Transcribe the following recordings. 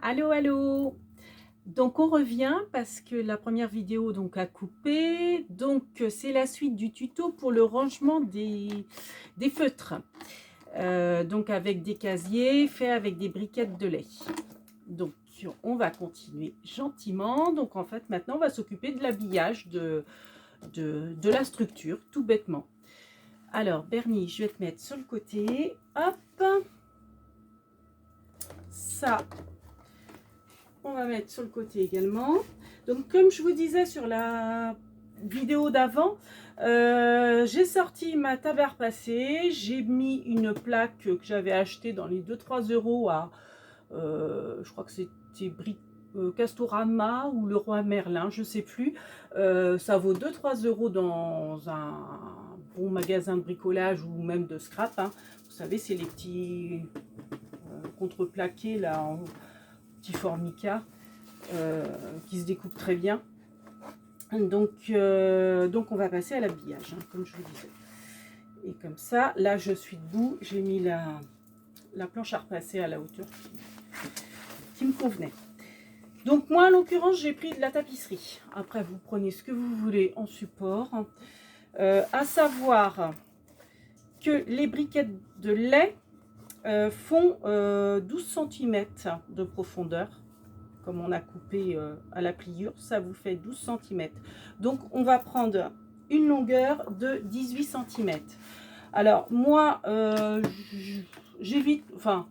Allô, allô. Donc on revient parce que la première vidéo donc a coupé. Donc c'est la suite du tuto pour le rangement des feutres. Donc avec des casiers faits avec des briquettes de lait. Donc on va continuer gentiment. Donc en fait maintenant on va s'occuper de l'habillage de la structure, tout bêtement. Alors Bernie, je vais te mettre sur le côté. Hop. Ça, on va mettre sur le côté également. Donc comme je vous disais sur la vidéo d'avant, j'ai sorti ma table à repasser, j'ai mis une plaque que j'avais achetée dans les 2-3 euros à, je crois que c'était Castorama ou le Roi Merlin, je sais plus. Ça vaut 2-3 euros dans un bon magasin de bricolage ou même de scrap, hein. Vous savez, c'est les petits contreplaqués là en petit formica. Qui se découpe très bien. Donc on va passer à l'habillage, hein, comme je vous disais. Et comme ça, là je suis debout, j'ai mis la planche à repasser à la hauteur qui me convenait. Donc moi en l'occurrence j'ai pris de la tapisserie. Après vous prenez ce que vous voulez en support. À savoir que les briquettes de lait font 12 cm de profondeur. Comme on a coupé à la pliure, ça vous fait 12 cm. Donc on va prendre une longueur de 18 cm. Alors moi, j'évite, enfin,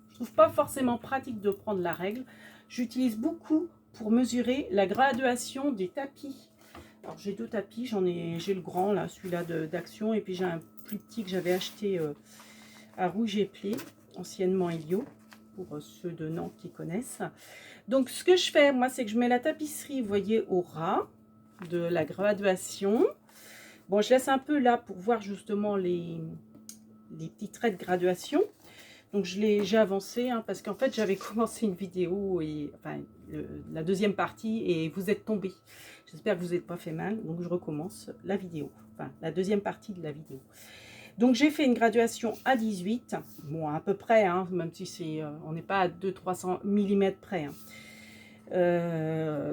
je trouve pas forcément pratique de prendre la règle. J'utilise beaucoup pour mesurer la graduation des tapis. Alors j'ai deux tapis, j'ai le grand là, celui-là d'Action, et puis j'ai un plus petit que j'avais acheté à Rouge et Pied, anciennement Elio, pour ceux de Nantes qui connaissent. Donc ce que je fais moi, c'est que je mets la tapisserie, vous voyez, au ras de la graduation. Bon, je laisse un peu là pour voir justement les petits traits de graduation. Donc j'ai avancé, hein, parce qu'en fait j'avais commencé une vidéo, et enfin la deuxième partie, et vous êtes tombé. J'espère que vous n'êtes pas fait mal, donc je recommence la vidéo, enfin la deuxième partie de la vidéo. Donc j'ai fait une graduation à 18, bon à peu près, hein, même si c'est, on n'est pas à 200-300 mm près, hein.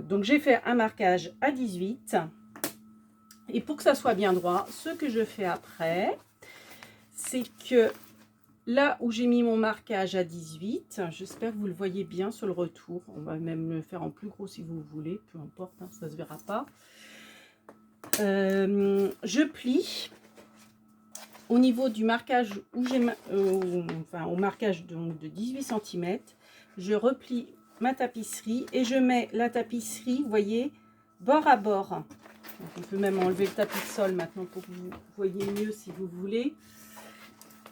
Donc j'ai fait un marquage à 18, et pour que ça soit bien droit, ce que je fais après, c'est que là où j'ai mis mon marquage à 18, j'espère que vous le voyez bien sur le retour, on va même le faire en plus gros si vous voulez, peu importe, hein, ça se verra pas. Je plie au niveau du marquage où j'ai enfin au marquage donc de 18 cm, je replie ma tapisserie et je mets la tapisserie, vous voyez, bord à bord. Donc on peut même enlever le tapis de sol maintenant pour que vous voyez mieux si vous voulez.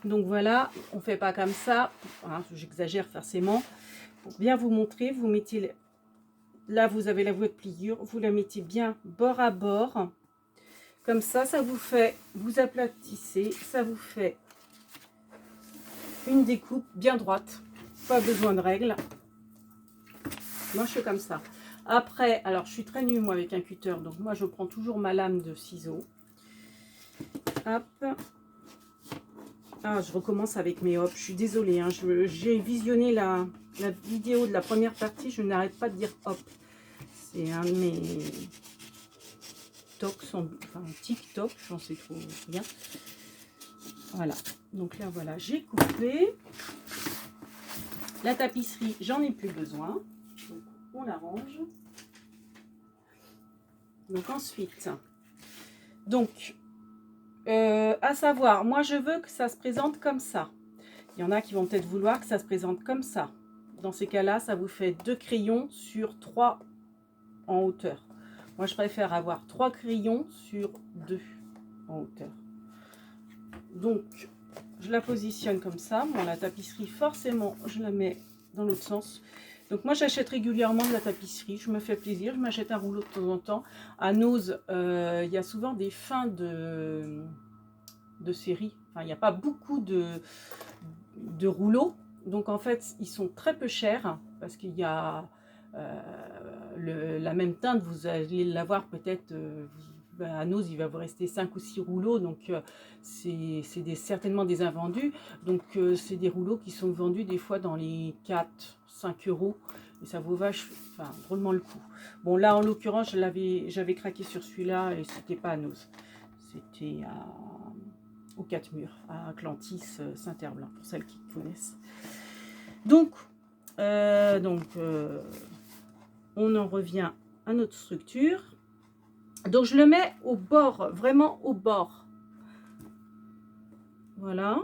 Donc voilà, on fait pas comme ça, hein, j'exagère forcément. Pour bien vous montrer, vous mettez, là vous avez la voie de pliure, vous la mettez bien bord à bord. Comme ça vous fait, vous aplatissez, ça vous fait une découpe bien droite. Pas besoin de règle. Moi je fais comme ça. Après, alors je suis très nulle moi avec un cutter, donc moi je prends toujours ma lame de ciseaux. Hop. Ah, je recommence avec mes hops. Je suis désolée, hein, j'ai visionné la vidéo de la première partie, je n'arrête pas de dire hop. C'est un de mes tocs, enfin TikTok, j'en sais trop bien. Voilà, donc là voilà, j'ai coupé. La tapisserie, j'en ai plus besoin. Donc on la range. Donc ensuite, donc à savoir, moi je veux que ça se présente comme ça. Il y en a qui vont peut-être vouloir que ça se présente comme ça. Dans ces cas-là, ça vous fait 2 crayons sur 3 en hauteur. Moi, je préfère avoir 3 crayons sur 2 en hauteur. Donc, je la positionne comme ça. Bon, la tapisserie, forcément, je la mets dans l'autre sens. Donc, moi, j'achète régulièrement de la tapisserie. Je me fais plaisir. Je m'achète un rouleau de temps en temps. À Nose, il y a souvent des fins de série. Enfin, il n'y a pas beaucoup de rouleaux. Donc, en fait, ils sont très peu chers parce qu'il y a la même teinte. Vous allez l'avoir peut-être... à Nose, il va vous rester 5 ou 6 rouleaux, donc c'est certainement des invendus. Donc c'est des rouleaux qui sont vendus des fois dans les 4-5 euros. Et ça vaut enfin, drôlement le coup. Bon, là, en l'occurrence, j'avais craqué sur celui-là et c'était pas à Noz. C'était aux 4 murs, à Atlantis, Saint-Herblain, pour celles qui connaissent. Donc, on en revient à notre structure. Donc, je le mets au bord, vraiment au bord. Voilà.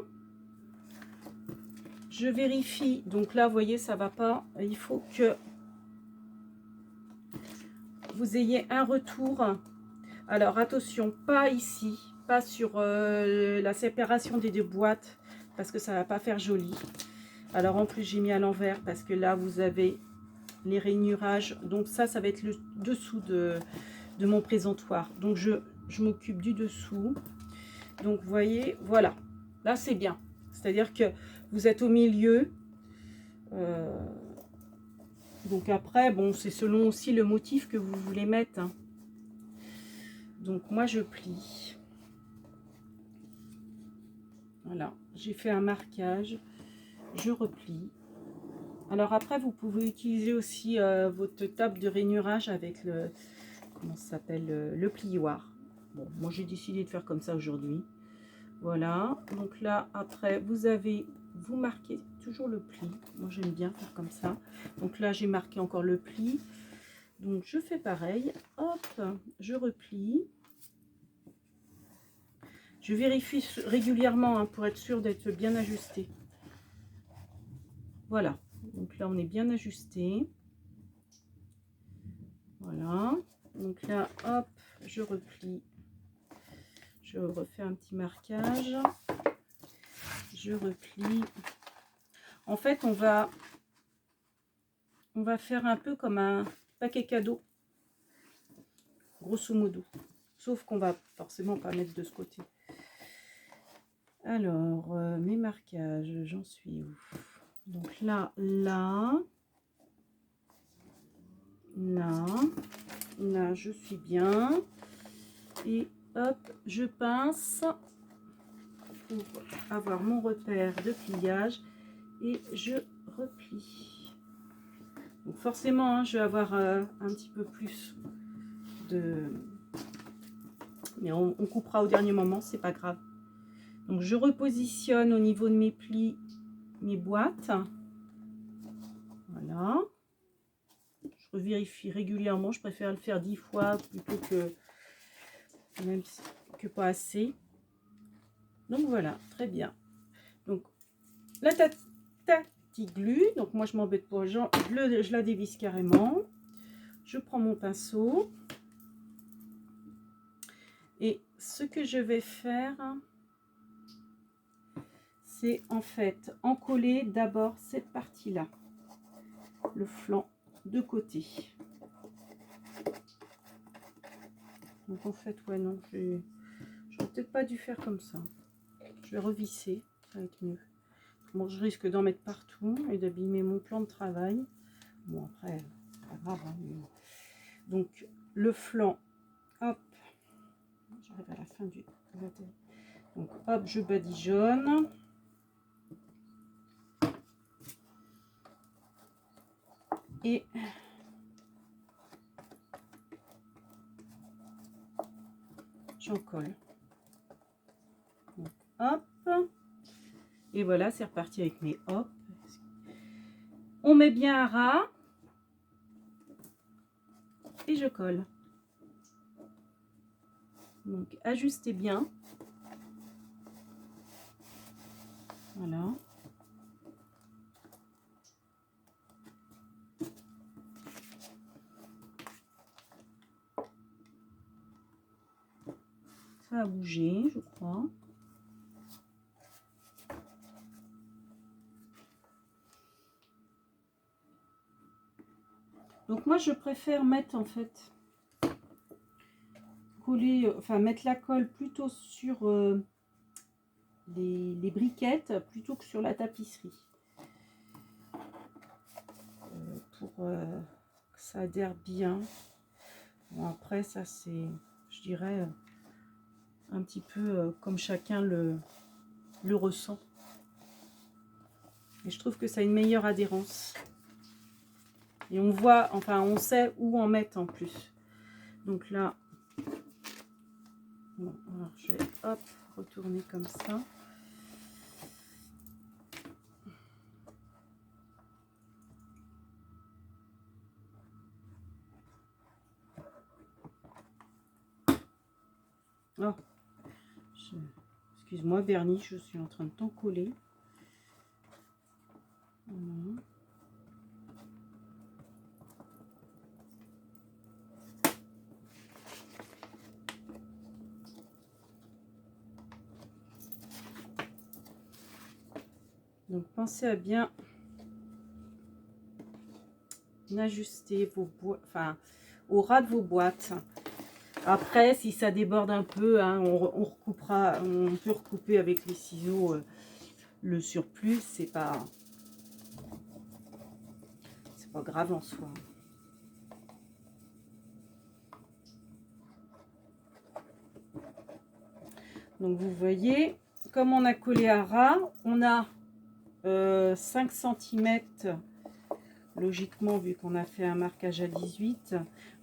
Je vérifie. Donc là, vous voyez, ça va pas. Il faut que vous ayez un retour. Alors, attention, pas ici, pas sur la séparation des deux boîtes, parce que ça va pas faire joli. Alors, en plus, j'ai mis à l'envers, parce que là, vous avez les rainurages. Donc, ça va être le dessous de mon présentoir. Donc, je m'occupe du dessous. Donc, vous voyez, voilà. Là, c'est bien. C'est-à-dire que vous êtes au milieu. Donc, après, bon, c'est selon aussi le motif que vous voulez mettre, hein. Donc, moi, je plie. Voilà, j'ai fait un marquage. Je replie. Alors, après, vous pouvez utiliser aussi votre table de rainurage avec le... Comment ça s'appelle, le plioir. Bon, moi, j'ai décidé de faire comme ça aujourd'hui. Voilà. Donc là, après, vous marquez toujours le pli. Moi, j'aime bien faire comme ça. Donc là, j'ai marqué encore le pli. Donc, je fais pareil. Hop, je replie. Je vérifie régulièrement, hein, pour être sûr d'être bien ajusté. Voilà. Donc là, on est bien ajusté. Voilà. Donc là, hop, je replie. Je refais un petit marquage. Je replie. En fait, on va faire un peu comme un paquet cadeau. Grosso modo. Sauf qu'on va forcément pas mettre de ce côté. Alors, mes marquages, j'en suis où? Donc là, là, je suis bien. Et hop, je pince pour avoir mon repère de pliage et je replie. Donc forcément, hein, je vais avoir un petit peu plus de... Mais on coupera au dernier moment, c'est pas grave. Donc je repositionne au niveau de mes plis, mes boîtes. Voilà. Je vérifie régulièrement, je préfère le faire 10 fois plutôt que même que pas assez. Donc voilà, très bien. Donc la tati-glue, donc moi je m'embête pas, je la dévisse carrément. Je prends mon pinceau et ce que je vais faire, c'est en fait encoller d'abord cette partie là, le flanc de côté. Donc en fait, ouais, non, j'aurais peut-être pas dû faire comme ça. Je vais revisser, ça va être mieux. Bon, je risque d'en mettre partout et d'abîmer mon plan de travail. Bon, après, c'est pas grave, hein, mais... Donc, le flanc, hop, j'arrive à la fin du... Donc, hop, je badigeonne. Et j'en colle. Donc, hop. Et voilà, c'est reparti avec mes hop. On met bien à ras. Et je colle. Donc, ajustez bien. Voilà. Ça a bougé, je crois. Donc moi, je préfère mettre en fait coller, enfin mettre la colle plutôt sur les briquettes plutôt que sur la tapisserie. Pour que ça adhère bien. Bon, après, ça c'est, je dirais, un petit peu comme chacun le ressent. Et je trouve que ça a une meilleure adhérence. Et on voit, enfin on sait où en mettre en plus. Donc là, bon, alors je vais hop, retourner comme ça. Oh, excuse-moi Bernie, je suis en train de t'en coller. Voilà. Donc pensez à bien ajuster vos boîtes, enfin au ras de vos boîtes. Après, si ça déborde un peu, hein, on recoupera, on peut recouper avec les ciseaux le surplus, c'est pas grave en soi. Donc vous voyez, comme on a collé à ras, on a 5 cm, logiquement vu qu'on a fait un marquage à 18,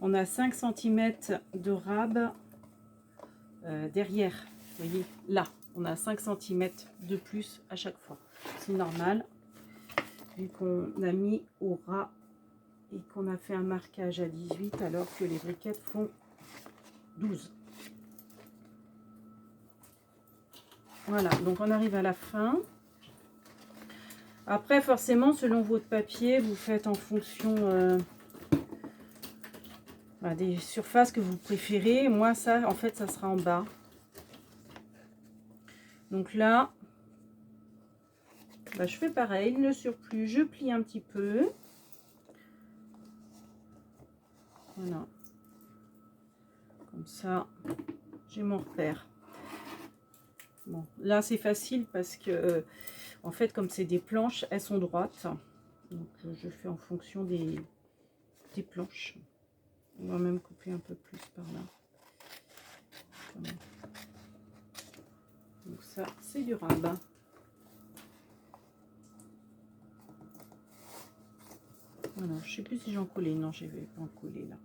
on a 5 cm de rab derrière. Vous voyez, là, on a 5 cm de plus à chaque fois. C'est normal, vu qu'on a mis au ras et qu'on a fait un marquage à 18 alors que les briquettes font 12. Voilà, donc on arrive à la fin. Après, forcément, selon votre papier, vous faites en fonction des surfaces que vous préférez. Moi, ça, en fait, ça sera en bas. Donc là, je fais pareil. Le surplus, je plie un petit peu. Voilà. Comme ça, j'ai mon repère. Bon, là, c'est facile parce que, en fait, comme c'est des planches, elles sont droites. Donc, je fais en fonction des planches. On va même couper un peu plus par là. Voilà. Donc ça, c'est du rabat. Voilà, je sais plus si j'en collais. Non, je vais pas en coller là.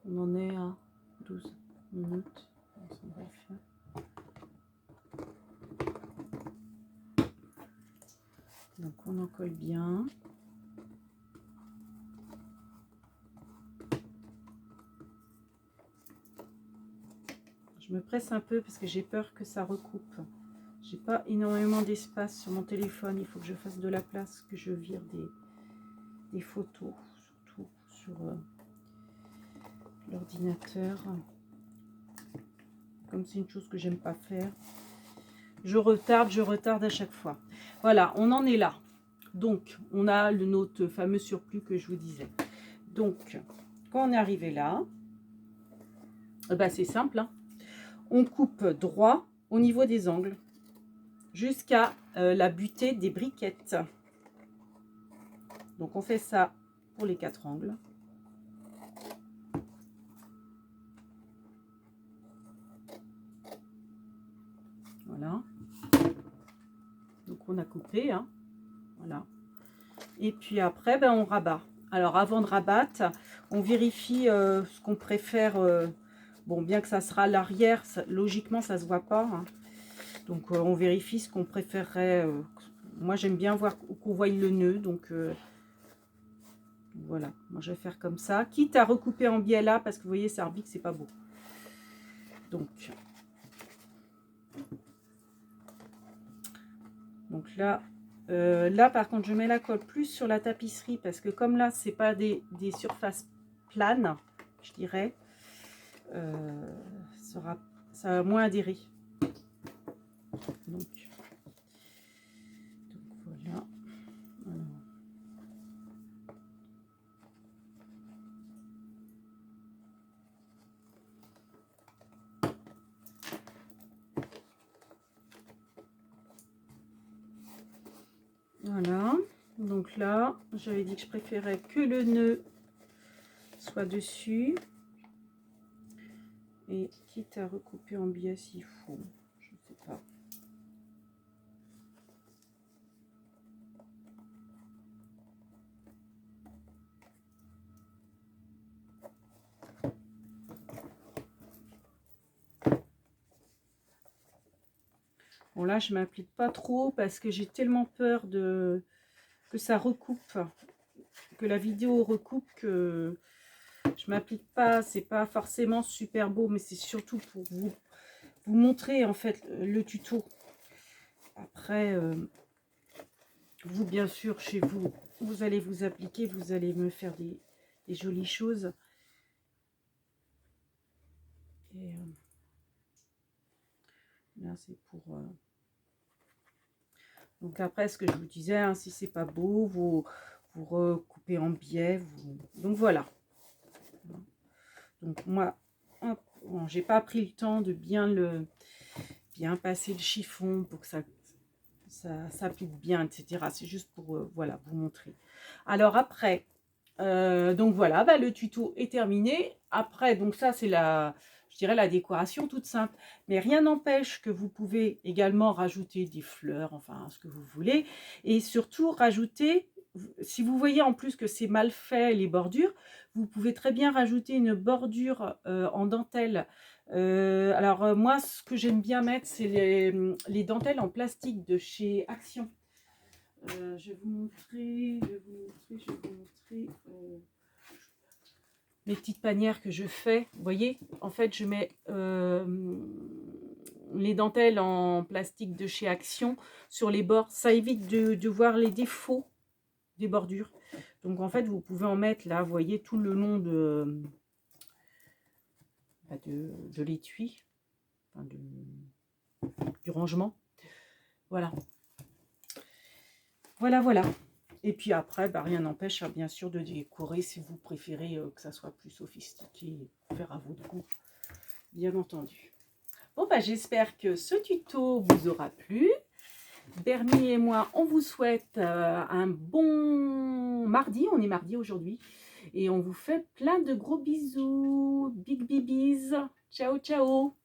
On en est à 12 minutes. Donc on en colle bien. Je me presse un peu parce que j'ai peur que ça recoupe. J'ai pas énormément d'espace sur mon téléphone. Il faut que je fasse de la place, que je vire des photos, surtout sur l'ordinateur. Comme c'est une chose que j'aime pas faire, je retarde à chaque fois. Voilà, on en est là. Donc, on a notre fameux surplus que je vous disais. Donc, quand on est arrivé là, c'est simple, hein. On coupe droit au niveau des angles jusqu'à la butée des briquettes. Donc, on fait ça pour les 4 angles. Voilà. Donc, on a coupé, hein. Voilà. Et puis après, on rabat. Alors, avant de rabattre, on vérifie ce qu'on préfère. Bon, bien que ça sera à l'arrière, logiquement, ça se voit pas, hein. Donc, on vérifie ce qu'on préférerait. Moi, j'aime bien voir qu'on voit le nœud. Donc, voilà. Moi, je vais faire comme ça. Quitte à recouper en biais là, parce que vous voyez, ça rebique, c'est pas beau. Donc là, par contre, je mets la colle plus sur la tapisserie parce que comme là, c'est pas des surfaces planes, je dirais, ça va moins adhérer. Donc voilà. Voilà. Donc là, j'avais dit que je préférais que le nœud soit dessus. Et quitte à recouper en biais s'il faut, je sais pas. Bon là, je m'applique pas trop parce que j'ai tellement peur que ça recoupe, que la vidéo recoupe, que je m'applique pas. C'est pas forcément super beau, mais c'est surtout pour vous montrer en fait le tuto. Après, vous bien sûr chez vous, vous allez vous appliquer, vous allez me faire des jolies choses. Et là c'est pour... Donc après, ce que je vous disais, hein, si c'est pas beau, vous recoupez en biais. Donc voilà. Donc moi, bon, j'ai pas pris le temps de bien passer le chiffon pour que ça s'applique bien, etc. C'est juste pour voilà, vous montrer. Alors après, donc voilà, bah, le tuto est terminé. Après, donc ça c'est je dirais la décoration toute simple. Mais rien n'empêche que vous pouvez également rajouter des fleurs, enfin ce que vous voulez. Et surtout rajouter, si vous voyez en plus que c'est mal fait les bordures, vous pouvez très bien rajouter une bordure en dentelle. Alors moi ce que j'aime bien mettre c'est les dentelles en plastique de chez Action. Je vais vous montrer, mes petites panières que je fais. Vous voyez, en fait, je mets les dentelles en plastique de chez Action sur les bords. Ça évite de voir les défauts des bordures. Donc, en fait, vous pouvez en mettre là, vous voyez, tout le long de l'étui, enfin, du rangement. Voilà. Voilà. Et puis après, bah, rien n'empêche, bien sûr, de décorer si vous préférez que ça soit plus sophistiqué, faire à votre goût, bien entendu. Bon, bah, j'espère que ce tuto vous aura plu. Bernie et moi, on vous souhaite un bon mardi. On est mardi aujourd'hui. Et on vous fait plein de gros bisous. Big bibis. Ciao, ciao.